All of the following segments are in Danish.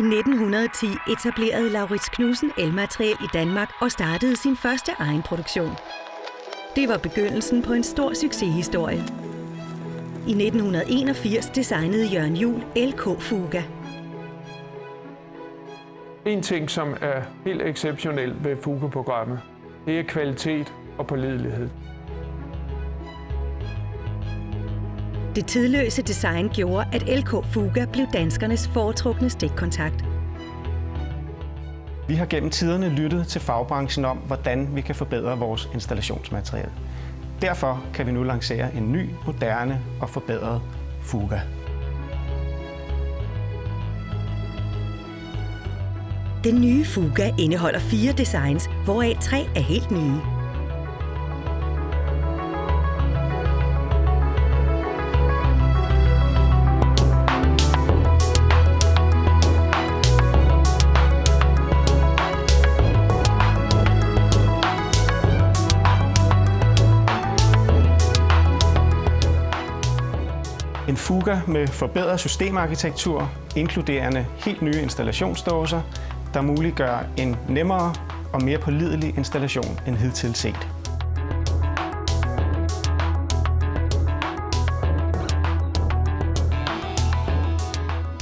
1910 etablerede Laurits Knudsen Elmateriel i Danmark og startede sin første egen produktion. Det var begyndelsen på en stor succeshistorie. I 1981 designede Jørgen Juhl LK Fuga. En ting, som er helt exceptionelt ved Fuga-programmet, det er kvalitet og pålidelighed. Det tidløse design gjorde, at LK Fuga blev danskernes foretrukne stikkontakt. Vi har gennem tiderne lyttet til fagbranchen om, hvordan vi kan forbedre vores installationsmateriel. Derfor kan vi nu lancere en ny, moderne og forbedret Fuga. Den nye Fuga indeholder 4 designs, hvoraf 3 er helt nye. En Fuga med forbedret systemarkitektur, inkluderende helt nye installationsdåser, der muliggør en nemmere og mere pålidelig installation end hidtil set.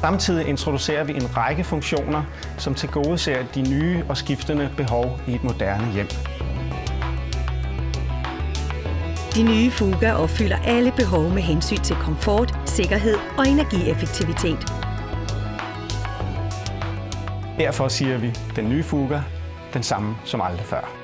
Samtidig introducerer vi en række funktioner, som tilgodeser de nye og skiftende behov i et moderne hjem. De nye Fuga opfylder alle behov med hensyn til komfort, sikkerhed og energieffektivitet. Derfor siger vi, den nye Fuga, den samme som aldrig før.